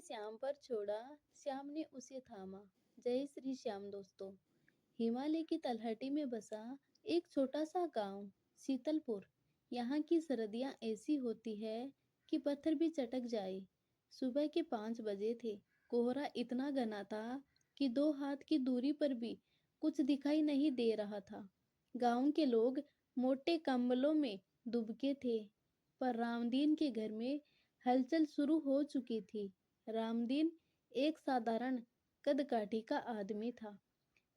श्याम पर छोड़ा, श्याम ने उसे थामा। जय श्री श्याम दोस्तों। हिमालय की तलहटी में बसा एक छोटा सा गांव, शीतलपुर। यहाँ की सर्दियाँ ऐसी होती है कि पत्थर भी चटक जाए। सुबह के 5 बजे थे। कोहरा इतना घना था कि 2 हाथ की दूरी पर भी कुछ दिखाई नहीं दे रहा था। गांव के लोग मोटे कंबलों में दुबके थे, पर रामदीन के घर में हलचल शुरू हो चुकी थी। रामदीन एक साधारण कदकाठी का आदमी था,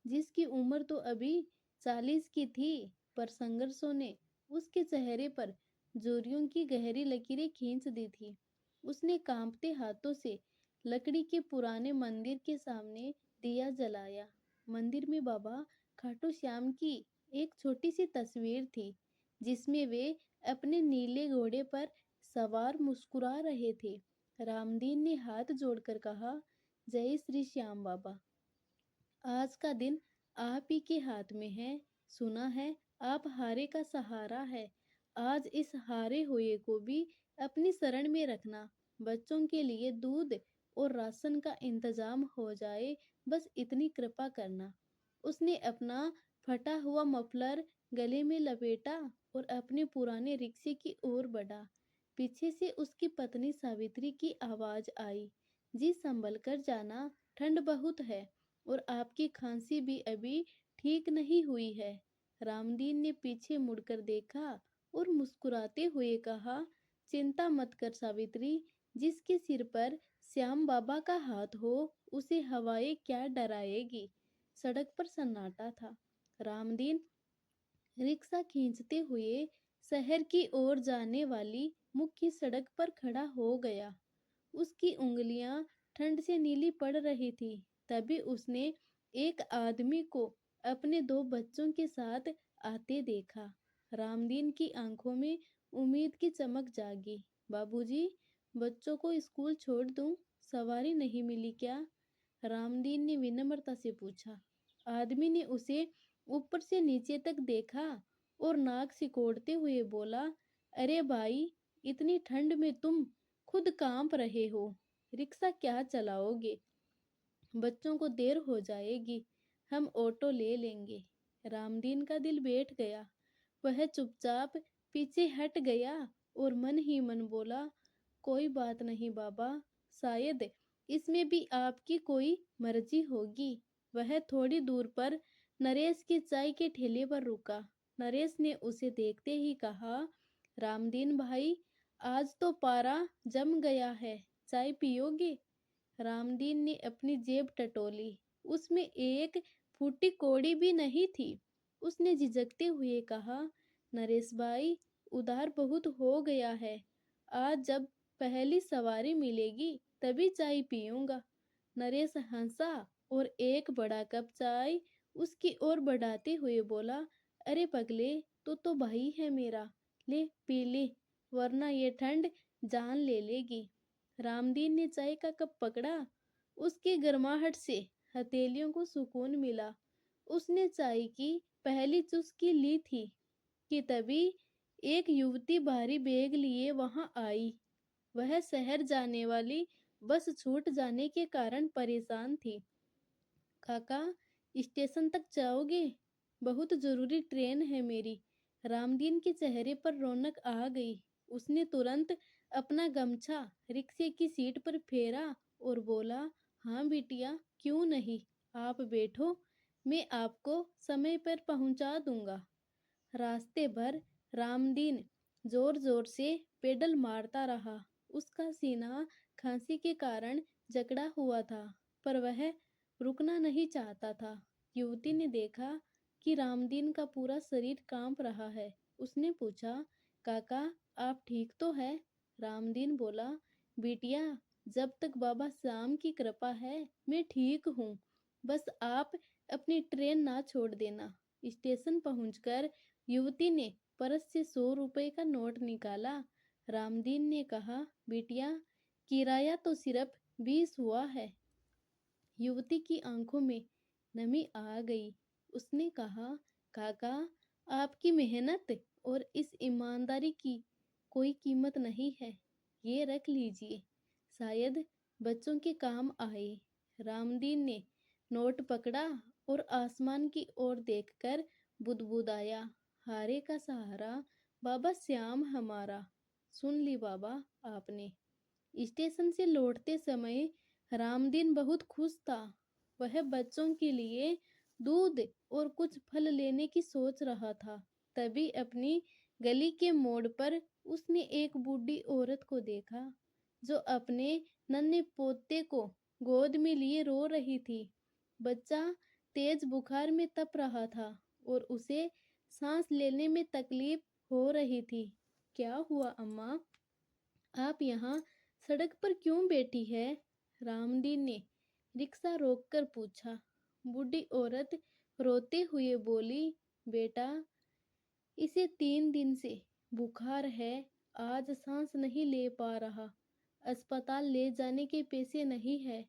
जिसकी उम्र तो अभी 40 की थी, पर संघर्षों ने उसके चेहरे पर जोरियों की गहरी लकीरें खींच दी थी। उसने कांपते हाथों से लकड़ी के पुराने मंदिर के सामने दिया जलाया। मंदिर में बाबा खाटू श्याम की एक छोटी सी तस्वीर थी, जिसमें वे अपने नीले घोड़े पर सवार मुस्कुरा रहे थे। रामदीन ने हाथ जोड़कर कहा, जय श्री श्याम बाबा। आज का दिन आप ही के हाथ में है। सुना है आप हारे का सहारा है। आज इस हारे हुए को भी अपनी शरण में रखना। बच्चों के लिए दूध और राशन का इंतजाम हो जाए, बस इतनी कृपा करना। उसने अपना फटा हुआ मफलर गले में लपेटा और अपने पुराने रिक्शे की ओर बढ़ा। पीछे से उसकी पत्नी सावित्री की आवाज आई, जी संभल कर जाना, ठंड बहुत है और आपकी खांसी भी अभी ठीक नहीं हुई है। रामदीन ने पीछे मुड़कर देखा और मुस्कुराते हुए कहा, चिंता मत कर सावित्री, जिसके सिर पर श्याम बाबा का हाथ हो उसे हवाएं क्या डराएगी। सड़क पर सन्नाटा था। रामदीन रिक्शा खींचते हुए शहर की ओर जाने वाली मुख्य सड़क पर खड़ा हो गया। उसकी उंगलियां ठंड से नीली पड़ रही थी। तभी उसने एक आदमी को अपने 2 बच्चों के साथ आते देखा। रामदीन की आंखों में उम्मीद की चमक जागी। बाबूजी, बच्चों को स्कूल छोड़ दूं, सवारी नहीं मिली क्या? रामदीन ने विनम्रता से पूछा। आदमी ने उसे ऊपर से नीचे तक देखा और नाक सिकोड़ते हुए बोला, अरे भाई, इतनी ठंड में तुम खुद कांप रहे हो, रिक्शा क्या चलाओगे? बच्चों को देर हो जाएगी, हम ऑटो ले लेंगे। रामदीन का दिल बैठ गया। वह चुपचाप पीछे हट गया और मन ही मन बोला, कोई बात नहीं बाबा, शायद इसमें भी आपकी कोई मर्जी होगी। वह थोड़ी दूर पर नरेश के चाय के ठेले पर रुका। नरेश ने उसे देखते ही कहा, रामदीन भाई, आज तो पारा जम गया है, चाय पियोगे? रामदीन ने अपनी जेब टटोली। उसमें एक फूटी कौड़ी भी नहीं थी। उसने झिझकते हुए कहा, नरेश भाई, उधार बहुत हो गया है। आज जब पहली सवारी मिलेगी तभी चाय पीऊंगा। नरेश हंसा और एक बड़ा कप चाय उसकी ओर बढ़ाते हुए बोला, अरे पगले, तू तो भाई है मेरा, ले पी ले, वरना ये ठंड जान ले लेगी। रामदीन ने चाय का कप पकड़ा। उसकी गर्माहट से हथेलियों को सुकून मिला। उसने चाय की पहली चुस्की ली थी कि तभी एक युवती भारी बैग लिए वहां आई। वह शहर जाने वाली बस छूट जाने के कारण परेशान थी। काका, स्टेशन तक जाओगे? बहुत जरूरी ट्रेन है मेरी। रामदीन के चेहरे पर रौनक आ गई। उसने तुरंत अपना गमछा रिक्शे की सीट पर फेरा और बोला, हाँ बिटिया, क्यों नहीं, आप बैठो, मैं आपको समय पर पहुंचा दूंगा। रास्ते भर रामदीन जोर जोर से पेडल मारता रहा। उसका सीना खांसी के कारण जकड़ा हुआ था, पर वह रुकना नहीं चाहता था। युवती ने देखा कि रामदीन का पूरा शरीर कांप रहा है। उसने पूछा, काका, आप ठीक तो है? रामदीन बोला, बिटिया, जब तक बाबा श्याम की कृपा है मैं ठीक हूँ। बस आप अपनी ट्रेन ना छोड़ देना। स्टेशन पहुंचकर युवती ने पर्स से 100 रुपए का नोट निकाला। रामदीन ने कहा, बिटिया, किराया तो सिर्फ 20 हुआ है। युवती की आंखों में नमी आ गई। उसने कहा, काका, आपकी मेहनत और इस ईमानदारी की कोई कीमत नहीं है। ये रख लीजिए, शायद बच्चों के काम आए। रामदीन ने नोट पकड़ा और आसमान की ओर देखकर बुदबुदाया, हारे का सहारा बाबा श्याम हमारा। सुन ली बाबा आपने। स्टेशन से लौटते समय रामदीन बहुत खुश था। वह बच्चों के लिए दूध और कुछ फल लेने की सोच रहा था। तभी अपनी गली के मोड़ पर उसने एक बूढ़ी औरत को देखा जो अपने नन्हे पोते को गोद में लिए रो रही थी। बच्चा तेज बुखार में तप रहा था और उसे सांस लेने में तकलीफ हो रही थी। क्या हुआ अम्मा? आप यहाँ सड़क पर क्यों बैठी है? रामदीन ने रिक्शा रोककर पूछा। बूढ़ी औरत रोते हुए बोली, बेटा, इसे 3 दिन से बुखार है। आज सांस नहीं ले पा रहा। अस्पताल ले जाने के पैसे नहीं है।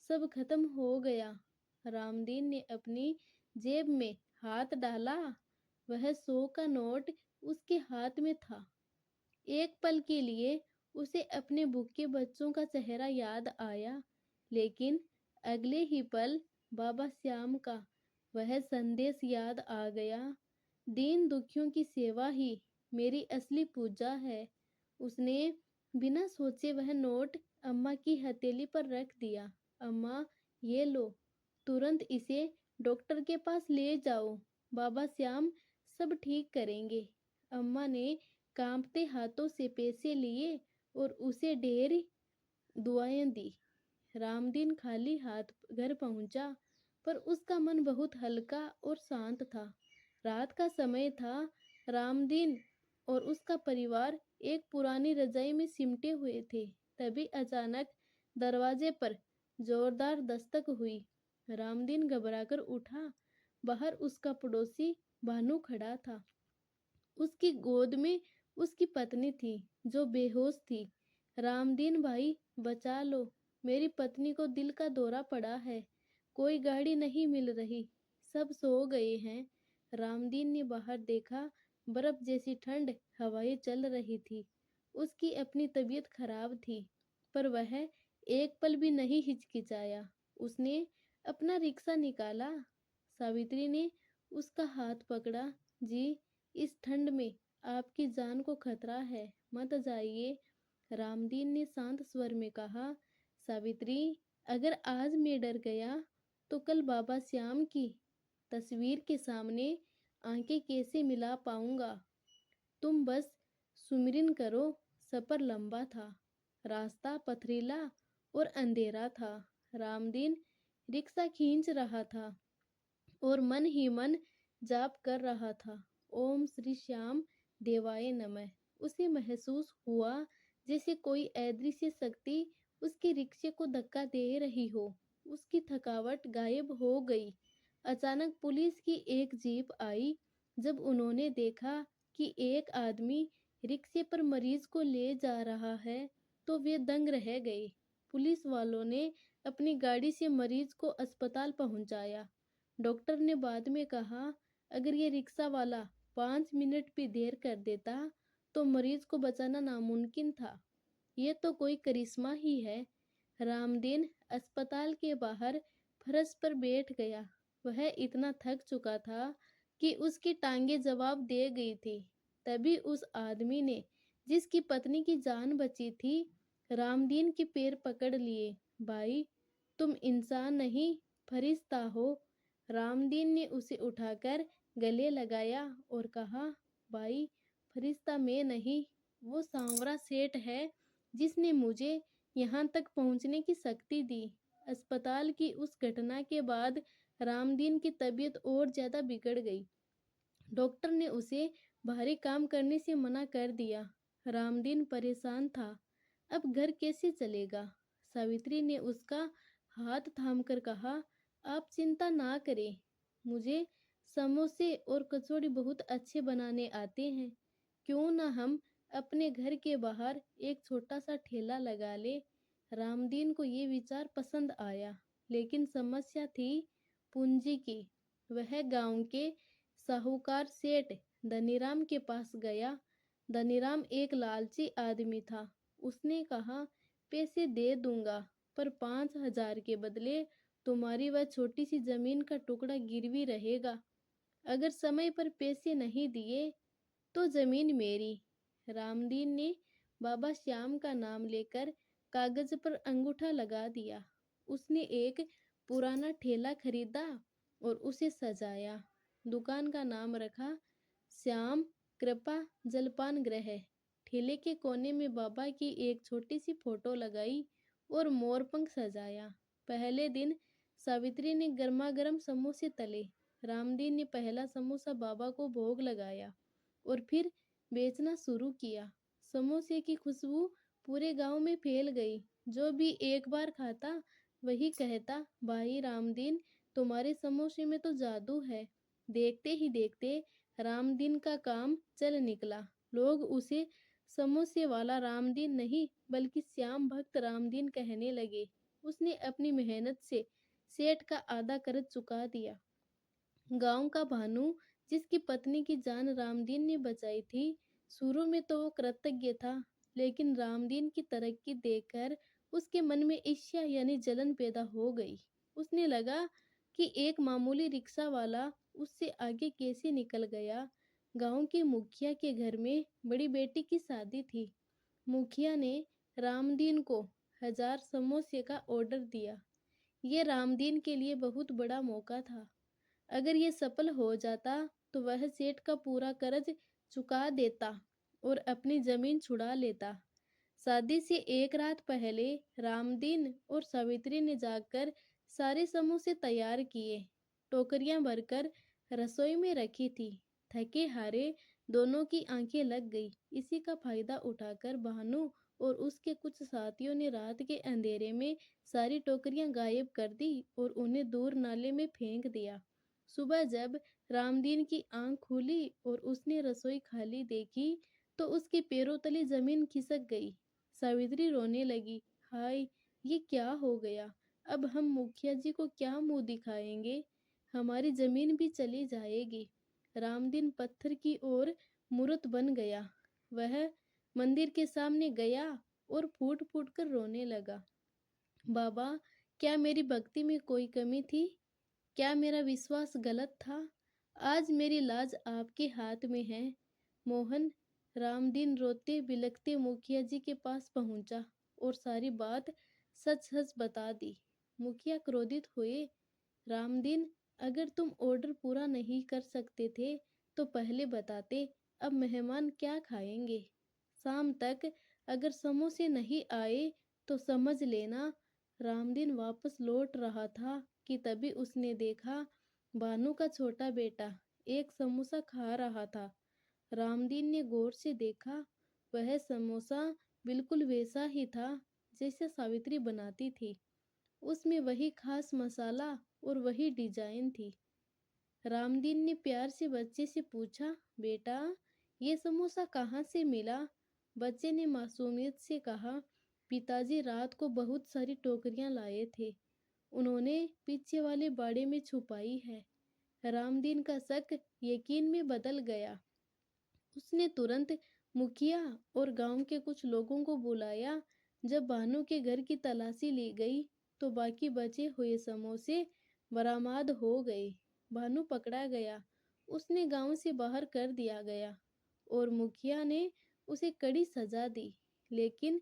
सब खत्म हो गया। रामदीन ने अपनी जेब में हाथ डाला। वह 100 का नोट उसके हाथ में था। एक पल के लिए उसे अपने भूखे बच्चों का चेहरा याद आया, लेकिन अगले ही पल बाबा श्याम का वह संदेश याद आ गया, दीन दुखियों की सेवा ही मेरी असली पूजा है। उसने बिना सोचे वह नोट अम्मा की हथेली पर रख दिया। अम्मा, ये लो, तुरंत इसे डॉक्टर के पास ले जाओ। बाबा श्याम सब ठीक करेंगे। अम्मा ने कांपते हाथों से पैसे लिए और उसे ढेर दुआएं दी। रामदीन खाली हाथ घर पहुंचा, पर उसका मन बहुत हल्का और शांत था। रात का समय था। रामदीन और उसका परिवार एक पुरानी रजाई में सिमटे हुए थे। तभी अचानक दरवाजे पर जोरदार दस्तक हुई। रामदीन घबराकर उठा। बाहर उसका पड़ोसी भानु खड़ा था। उसकी गोद में उसकी पत्नी थी जो बेहोश थी। रामदीन भाई, बचा लो, मेरी पत्नी को दिल का दौरा पड़ा है। कोई गाड़ी नहीं मिल रही, सब सो गए हैं। रामदीन ने बाहर देखा। बर्फ जैसी ठंड हवाएं चल रही थी। उसकी अपनी तबीयत खराब थी, पर वह एक पल भी नहीं हिचकिचाया। उसने अपना रिक्शा निकाला। सावित्री ने उसका हाथ पकड़ा। जी, इस ठंड में आपकी जान को खतरा है, मत जाइए। रामदीन ने शांत स्वर में कहा, सावित्री, अगर आज मैं डर गया तो कल बाबा श्याम की तस्वीर के सामने आंखें कैसे मिला पाऊंगा? तुम बस सुमिरन करो। सफर लंबा था, रास्ता पथरीला और अंधेरा था। रामदीन रिक्शा खींच रहा था और मन ही मन जाप कर रहा था, ओम श्री श्याम देवाय नमः। उसे महसूस हुआ जैसे कोई अदृश्य शक्ति उसके रिक्शे को धक्का दे रही हो। उसकी थकावट गायब हो गई। अचानक पुलिस की एक जीप आई। जब उन्होंने देखा कि एक आदमी रिक्शे पर मरीज को ले जा रहा है, तो वे दंग रह गए। पुलिस वालों ने अपनी गाड़ी से मरीज को अस्पताल पहुंचाया। डॉक्टर ने बाद में कहा, अगर ये रिक्शा वाला 5 मिनट भी देर कर देता तो मरीज को बचाना नामुमकिन था। ये तो कोई करिश्मा ही है। रामदीन अस्पताल के बाहर फर्श पर बैठ गया। वह इतना थक चुका था कि उसकी टांगें जवाब दे गई थी। तभी उस आदमी ने, जिसकी पत्नी की जान बची थी, रामदीन के पैर पकड़ लिए। भाई, तुम इंसान नहीं, फरिश्ता हो। रामदीन ने उसे उठाकर गले लगाया और कहा, भाई, फरिश्ता मैं नहीं, वो सांवरा सेठ है जिसने मुझे यहाँ तक पहुँचने की शक्ति दी। अस्पताल की उस घटना के बाद रामदीन की तबीयत और ज्यादा बिगड़ गई। डॉक्टर ने उसे भारी काम करने से मना कर दिया। रामदीन परेशान था। अब घर कैसे चलेगा? सावित्री ने उसका हाथ थामकर कहा, आप चिंता ना करें, मुझे समोसे और कचौड़ी बहुत अच्छे बनाने आते हैं। क्यों ना हम अपने घर के बाहर एक छोटा सा ठेला लगा ले। रामदीन को ये विचार पसंद आया, लेकिन समस्या थी पूंजी की। वह गांव के साहूकार सेठ धनीराम के पास गया। धनीराम एक लालची आदमी था। उसने कहा, पैसे दे दूंगा, पर 5,000 के बदले तुम्हारी वह छोटी सी जमीन का टुकड़ा गिरवी रहेगा। अगर समय पर पैसे नहीं दिए तो जमीन मेरी। रामदीन ने बाबा श्याम का नाम लेकर कागज पर अंगूठा लगा दिया। उसने एक पुराना ठेला खरीदा और उसे सजाया। दुकान का नाम रखा श्याम कृपा जलपान गृह। ठेले के कोने में बाबा की एक छोटी सी फोटो लगाई और मोरपंख सजाया। पहले दिन सावित्री ने गर्मा गर्म समोसे तले। रामदीन ने पहला समोसा बाबा को भोग लगाया और फिर बेचना शुरू किया। समोसे की खुशबू पूरे गांव में फैल गई। जो भी एक बार खाता वही कहता, भाई रामदीन, तुम्हारे समोसे में तो जादू है। देखते ही देखते रामदीन का काम चल निकला। लोग उसे समोसे वाला रामदीन नहीं बल्कि श्याम भक्त रामदीन कहने लगे। उसने अपनी मेहनत से सेठ का आधा कर्ज चुका दिया। गांव का भानु, जिसकी पत्नी की जान रामदीन ने बचाई थी, शुरू में तो वो कृतज्ञ था, लेकिन रामदीन की तरक्की देखकर उसके मन में ईर्ष्या यानी जलन पैदा हो गई। उसने लगा कि एक मामूली रिक्शा वाला उससे आगे कैसे निकल गया। गांव के मुखिया के घर में बड़ी बेटी की शादी थी। मुखिया ने रामदीन को 1,000 समोसे का ऑर्डर दिया। ये रामदीन के लिए बहुत बड़ा मौका था। अगर ये सफल हो जाता तो वह सेठ का पूरा कर्ज चुका देता और अपनी जमीन छुड़ा लेता। शादी से एक रात पहले रामदीन और सावित्री ने जाकर सारे समोसे तैयार किए। टोकरियां भरकर रसोई में रखी थी। थके हारे दोनों की आंखें लग गई। इसी का फायदा उठाकर भानु और उसके कुछ साथियों ने रात के अंधेरे में सारी टोकरियां गायब कर दी और उन्हें दूर नाले में फेंक दिया। सुबह जब रामदीन की आंख खुली और उसने रसोई खाली देखी तो उसके पैरों तले जमीन खिसक गई। सावित्री रोने लगी, हाय, ये क्या हो गया। अब हम मुखिया जी को क्या मुंह दिखाएंगे। हमारी जमीन भी चली जाएगी। रामदीन पत्थर की ओर मूर्त बन गया। वह मंदिर के सामने गया और फूट फूट कर रोने लगा। बाबा, क्या मेरी भक्ति में कोई कमी थी? क्या मेरा विश्वास गलत था? आज मेरी लाज आपके हाथ में है। मोहन, रामदीन रोते बिलखते मुखिया जी के पास पहुंचा और सारी बात सच सच बता दी। मुखिया क्रोधित हुए। रामदीन, अगर तुम ऑर्डर पूरा नहीं कर सकते थे तो पहले बताते। अब मेहमान क्या खाएंगे? शाम तक अगर समोसे नहीं आए तो समझ लेना। रामदीन वापस लौट रहा था कि तभी उसने देखा भानु का छोटा बेटा एक समोसा खा रहा था। रामदीन ने गौर से देखा। वह समोसा बिल्कुल वैसा ही था जैसे सावित्री बनाती थी। उसमें वही खास मसाला और वही डिजाइन थी। रामदीन ने प्यार से बच्चे से पूछा, बेटा, ये समोसा कहाँ से मिला? बच्चे ने मासूमियत से कहा, पिताजी रात को बहुत सारी टोकरियां लाए थे। उन्होंने पीछे वाले बाड़े में छुपाई है। रामदीन का शक यकीन में बदल गया। उसने तुरंत मुखिया और गांव के कुछ लोगों को बुलाया। जब भानु के घर की तलाशी ली गई तो बाकी बचे हुए समोसे बरामद हो गए। भानु पकड़ा गया। उसने गांव से बाहर कर दिया गया और मुखिया ने उसे कड़ी सजा दी। लेकिन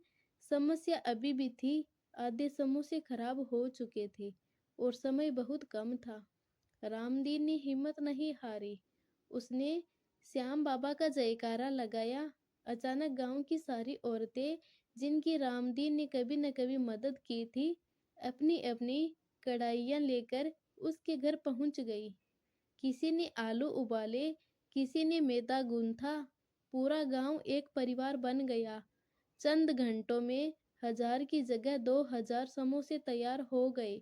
समस्या अभी भी थी। आधे समोसे खराब हो चुके थे और समय बहुत कम था। रामदीन ने हिम्मत नहीं हारी। उसने श्याम बाबा का जयकारा लगाया। अचानक गांव की सारी औरतें, जिनकी रामदीन ने कभी न कभी मदद की थी, अपनी अपनी कढ़ाइयाँ लेकर उसके घर पहुंच गई। किसी ने आलू उबाले, किसी ने मैदा गूंथा। पूरा गांव एक परिवार बन गया। चंद घंटों में 1,000 की जगह 2,000 समोसे तैयार हो गए।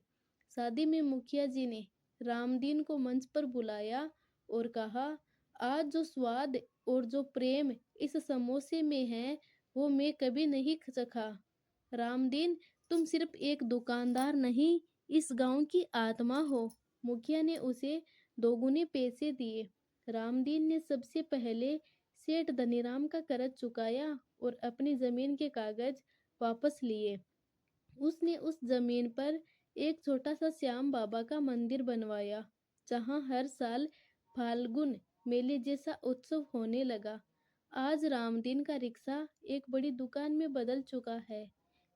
शादी में मुखिया जी ने रामदीन को मंच पर बुलाया और कहा, आज जो स्वाद और जो प्रेम इस समोसे में है वो मैं कभी नहीं चखा। रामदीन, तुम सिर्फ एक दुकानदार नहीं, इस गांव की आत्मा हो। मुखिया ने उसे दोगुने पैसे दिए। रामदीन ने सबसे पहले सेठ धनीराम का कर्ज चुकाया और अपनी जमीन के कागज वापस लिए। उसने उस जमीन पर एक छोटा सा श्याम बाबा का मंदिर बनवाया, जहां हर साल फाल्गुन मेले जैसा उत्सव होने लगा। आज रामदीन का रिक्शा एक बड़ी दुकान में बदल चुका है,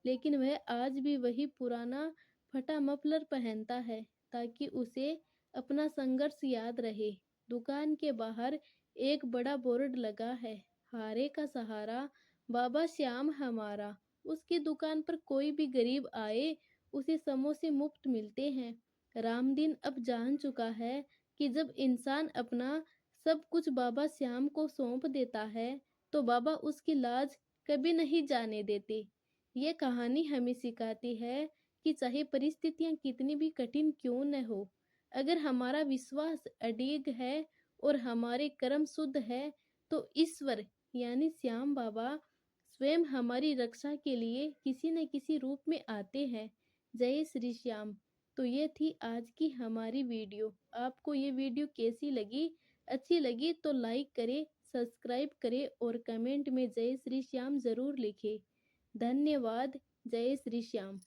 लेकिन वह आज भी वही पुराना फटा मफलर पहनता है, ताकि उसे अपना संघर्ष याद रहे। दुकान के बाहर एक बड़ा बोर्ड लगा है, हारे का सहारा, बाबा श्याम हमारा। उसकी दुकान पर कोई भी गरीब आए, उसे समोसे मुफ्त मिलते हैं। रामदीन अब जान चुका है कि जब इंसान अपना सब कुछ बाबा श्याम को सौंप देता है, तो बाबा उसकी लाज कभी नहीं जाने देते। ये कहानी हमें सिखाती है कि चाहे परिस्थितियां कितनी भी कठिन क्यों न हो, अगर हमारा विश्वास अडिग है और हमारे कर्म शुद्ध है, तो ईश्वर यानी श्याम बाबा स्वयं हमारी रक्षा के लिए किसी न किसी रूप में आते हैं। जय श्री श्याम। तो ये थी आज की हमारी वीडियो। आपको ये वीडियो कैसी लगी? अच्छी लगी तो लाइक करें, सब्सक्राइब करें और कमेंट में जय श्री श्याम ज़रूर लिखें। धन्यवाद। जय श्री श्याम।